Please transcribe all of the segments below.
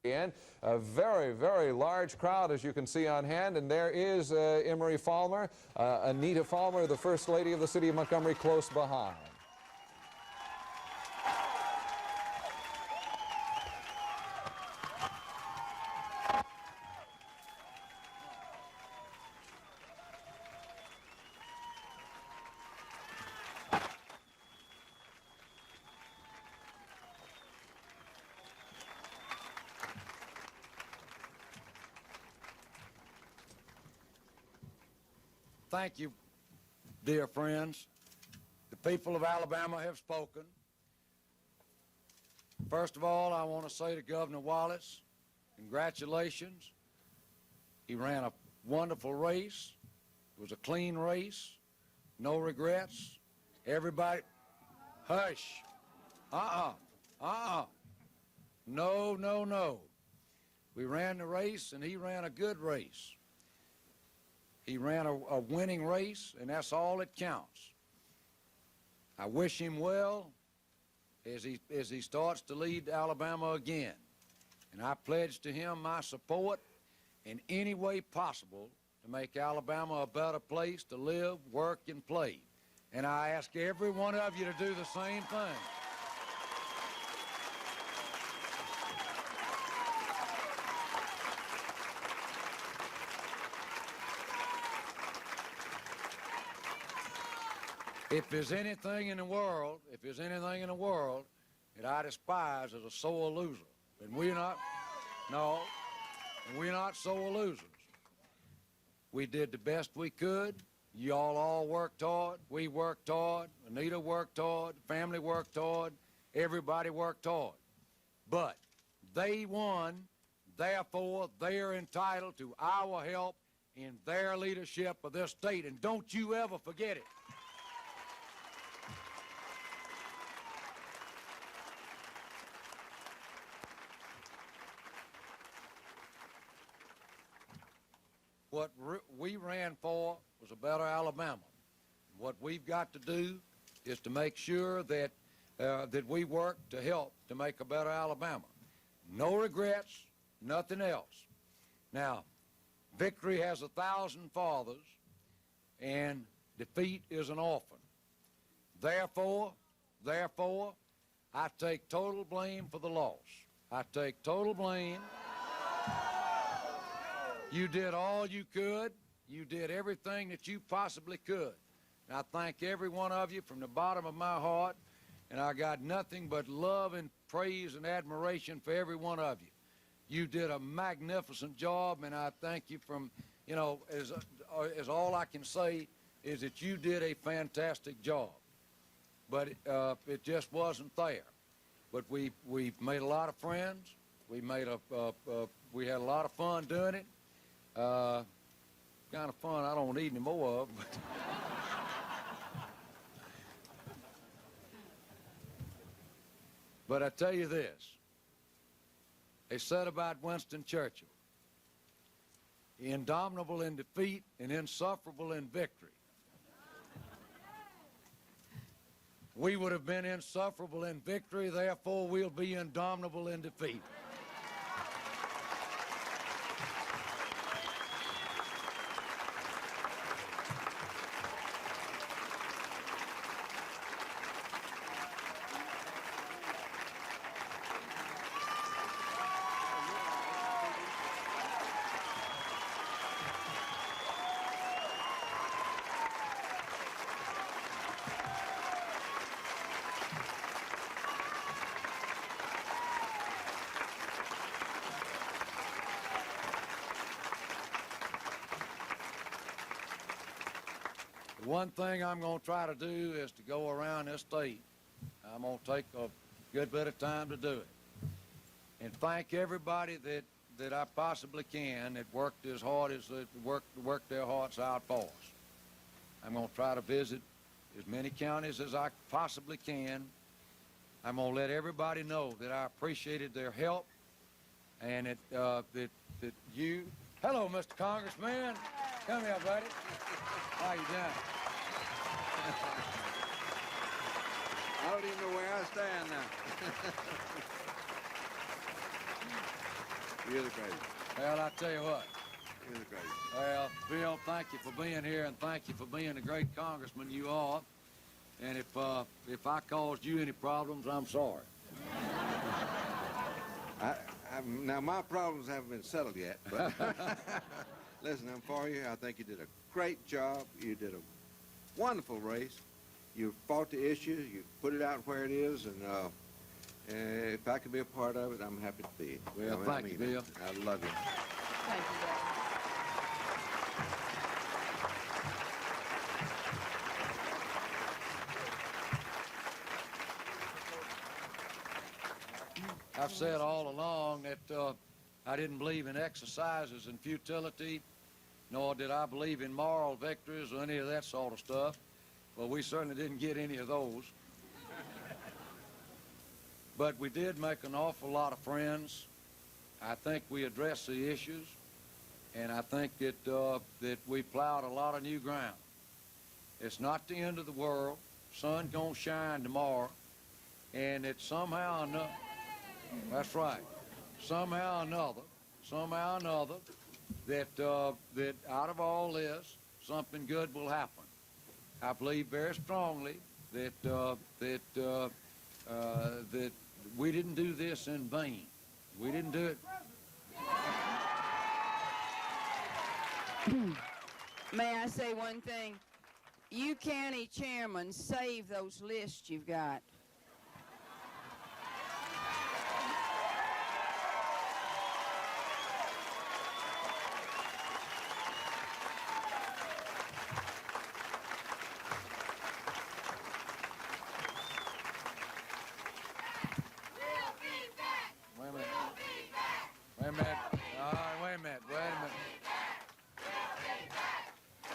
And a very, very large crowd, as you can see on hand, and there is Emery Falmer, Anita Falmer, the First Lady of the City of Montgomery, close behind. Thank you, dear friends. The people of Alabama have spoken. First of all, I want to say to Governor Wallace, congratulations. He ran a wonderful race. It was a clean race, no regrets. Everybody, hush. No, no, no. We ran the race, and he ran a good race. He ran a winning race, and that's all that counts. I wish him well as he starts to lead Alabama again. And I pledge to him my support in any way possible to make Alabama a better place to live, work, and play. And I ask every one of you to do the same thing. If there's anything in the world, that I despise as a sore loser, and we're not sore losers. We did the best we could. Y'all all worked hard. We worked hard. Anita worked hard. Family worked hard. Everybody worked hard. But they won, therefore they are entitled to our help in their leadership of this state, and don't you ever forget it. What we ran for was a better Alabama. What we've got to do is to make sure that that we work to help to make a better Alabama. No regrets, nothing else. Now, victory has 1,000 fathers, and defeat is an orphan. Therefore, I take total blame for the loss. I take total blame. You did all you could. You did everything that you possibly could. And I thank every one of you from the bottom of my heart, and I got nothing but love and praise and admiration for every one of you. You did a magnificent job, and I thank you from, you know, as all I can say is that you did a fantastic job. But it just wasn't there. But we made a lot of friends. We had a lot of fun doing it. Kind of fun I don't need any more of. But I tell you this, they said about Winston Churchill, indomitable in defeat and insufferable in victory. We would have been insufferable in victory, therefore we'll be indomitable in defeat. One thing I'm going to try to do is to go around this state. I'm going to take a good bit of time to do it. And thank everybody that I possibly can that worked as hard as they worked their hearts out for us. I'm going to try to visit as many counties as I possibly can. I'm going to let everybody know that I appreciated their help and that you... Hello, Mr. Congressman. Come here, buddy. How you doing? I don't even know where I stand now. You're the greatest. Well, I tell you what. You're the greatest. Well, Bill, thank you for being here, and thank you for being the great congressman you are. And if I caused you any problems, I'm sorry. Now, my problems haven't been settled yet, but listen, I'm for you. I think you did a great job. You did a wonderful race. You fought the issue. You put it out where it is, and if I can be a part of it, I'm happy to be. Well, thank you, Bill. I love you. Thank you, Daddy. I've said all along that I didn't believe in exercises and futility, nor did I believe in moral victories or any of that sort of stuff. Well, we certainly didn't get any of those. But we did make an awful lot of friends. I think we addressed the issues, and I think that we plowed a lot of new ground. It's not the end of the world. Sun's gonna shine tomorrow, and it somehow or another, that's right, somehow or another, that out of all this, something good will happen. I believe very strongly that that we didn't do this in vain. We didn't do it. May I say one thing? You county chairman, save those lists you've got. Wait a minute. Wait a minute. All right, wait a minute. Wait a minute.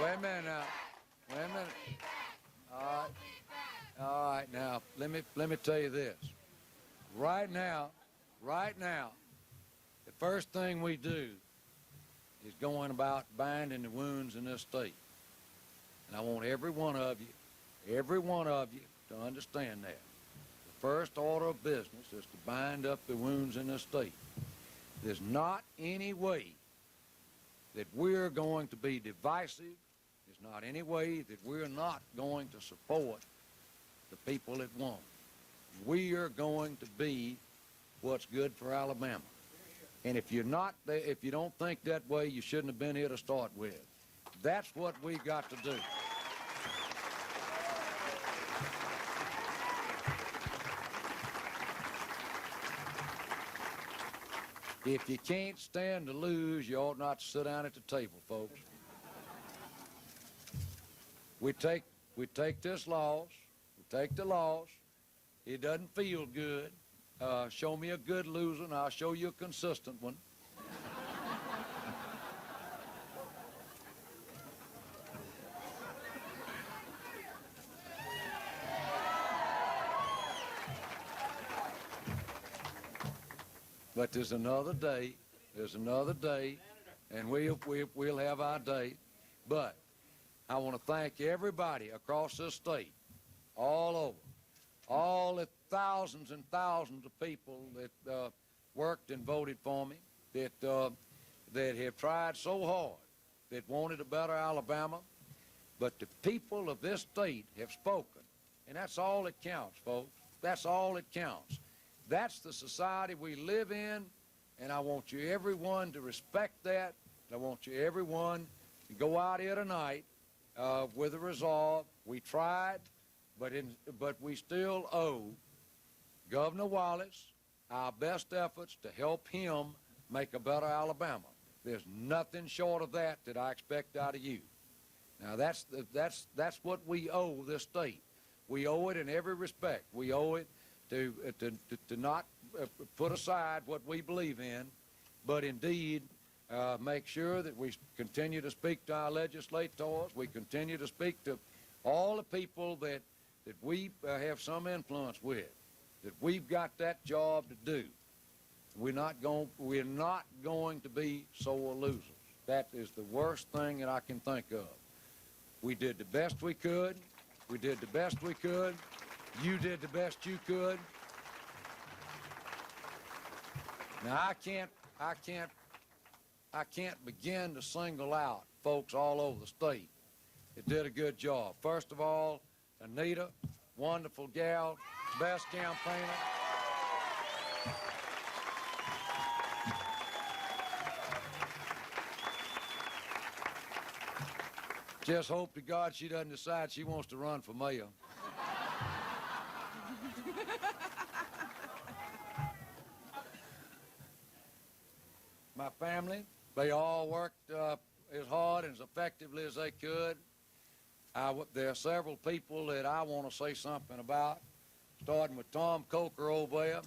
Wait a minute now. Wait a minute. All right. All right. Now, let me tell you this. Right now, the first thing we do is going about binding the wounds in this state. And I want every one of you to understand that. The first order of business is to bind up the wounds in this state. There's not any way that we're going to be divisive. There's not any way that we're not going to support the people that won. We are going to be what's good for Alabama. And if you don't think that way, you shouldn't have been here to start with. That's what we got to do. If you can't stand to lose, you ought not to sit down at the table, folks. We take this loss, we take the loss. It doesn't feel good. Show me a good loser, and I'll show you a consistent one. But there's another day, and we'll have our day. But I want to thank everybody across this state, all over, all the thousands and thousands of people that worked and voted for me, that have tried so hard, that wanted a better Alabama. But the people of this state have spoken, and that's all that counts, folks. That's all that counts. That's the society we live in, and I want you everyone to respect that. I want you everyone to go out here tonight with a resolve. We tried, but we still owe Governor Wallace our best efforts to help him make a better Alabama. There's nothing short of that I expect out of you. Now that's what we owe this state. We owe it in every respect. We owe it to not put aside what we believe in, but indeed make sure that we continue to speak to our legislators. We continue to speak to all the people that we have some influence with, that we've got that job to do. We're not going to be sore losers. That is the worst thing that I can think of. We did the best we could. We did the best we could. You did the best you could. Now, I can't begin to single out folks all over the state that did a good job. First of all, Anita, wonderful gal, best campaigner. Just hope to God she doesn't decide she wants to run for mayor. My family, they all worked as hard and as effectively as they could. There are several people that I want to say something about, starting with Tom Coker over there.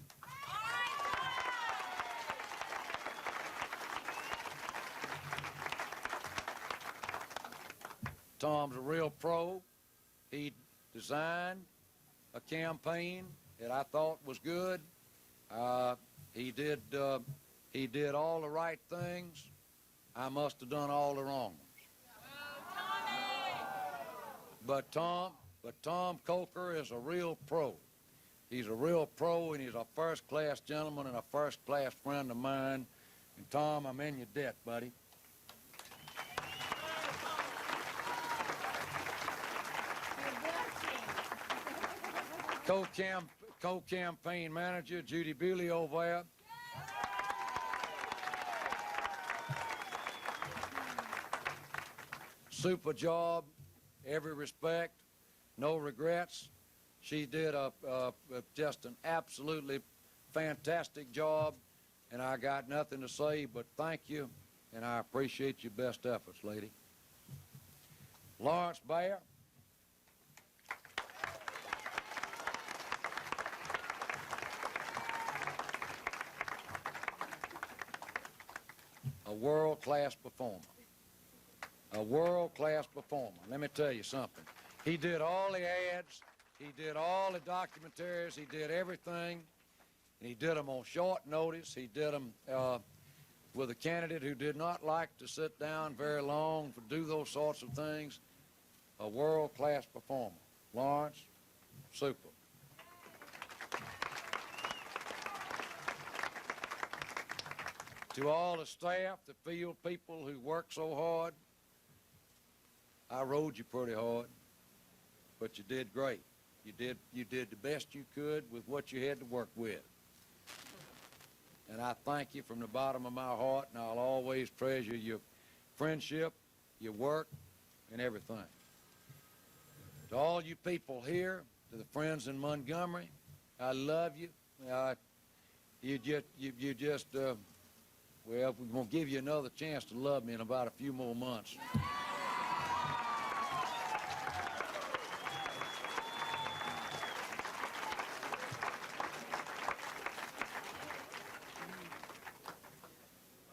Tom's a real pro. He designed a campaign that I thought was good. He did all the right things. I must have done all the wrong ones. But Tom Coker is a real pro. He's a real pro, and he's a first-class gentleman and a first-class friend of mine. And Tom, I'm in your debt, buddy. Co-campaign manager, Judy Bewley over there. Super job, every respect, no regrets. She did just an absolutely fantastic job, and I got nothing to say but thank you, and I appreciate your best efforts, lady. Lawrence Bayer. A world-class performer. A world-class performer. Let me tell you something. He did all the ads, he did all the documentaries, he did everything, and he did them on short notice. He did them with a candidate who did not like to sit down very long to do those sorts of things. A world-class performer. Lawrence, super. To all the staff, the field people who work so hard, I rode you pretty hard, but you did great. You did the best you could with what you had to work with. And I thank you from the bottom of my heart, and I'll always treasure your friendship, your work, and everything. To all you people here, to the friends in Montgomery, I love you. Well, we're going to give you another chance to love me in about a few more months.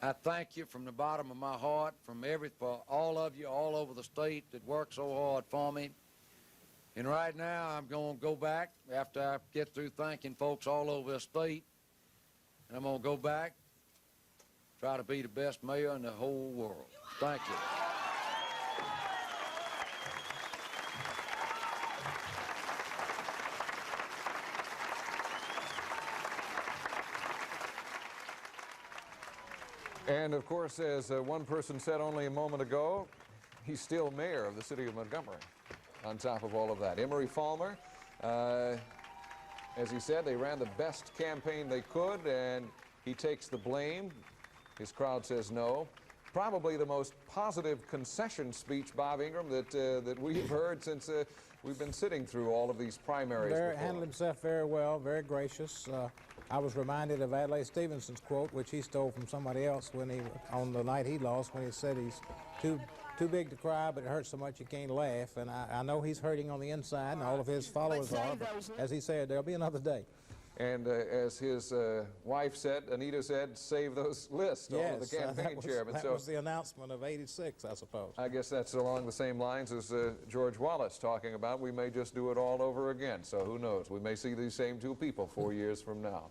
I thank you from the bottom of my heart, for all of you all over the state that work so hard for me. And right now, I'm going to go back after I get through thanking folks all over the state, and I'm going to go back, try to be the best mayor in the whole world. Thank you. And of course, as one person said only a moment ago, he's still mayor of the city of Montgomery on top of all of that. Emery Falmer, as he said, they ran the best campaign they could, and he takes the blame. His crowd says no. Probably the most positive concession speech, Bob Ingram, that we've heard since we've been sitting through all of these primaries. Handled himself very well, very gracious. I was reminded of Adlai Stevenson's quote, which he stole from somebody else when on the night he lost, when he said he's too big to cry, but it hurts so much you can't laugh. And I know he's hurting on the inside, and all of his followers are. But as he said, there'll be another day. And as his wife said, Anita said, save those lists, all of the campaign chairmen. That was the announcement of '86, I suppose. I guess that's along the same lines as George Wallace talking about. We may just do it all over again, so who knows? We may see these same two people 4 years from now.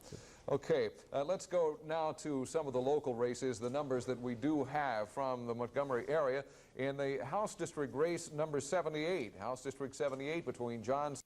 Okay, let's go now to some of the local races, the numbers that we do have from the Montgomery area. In the House District race number 78, House District 78 between John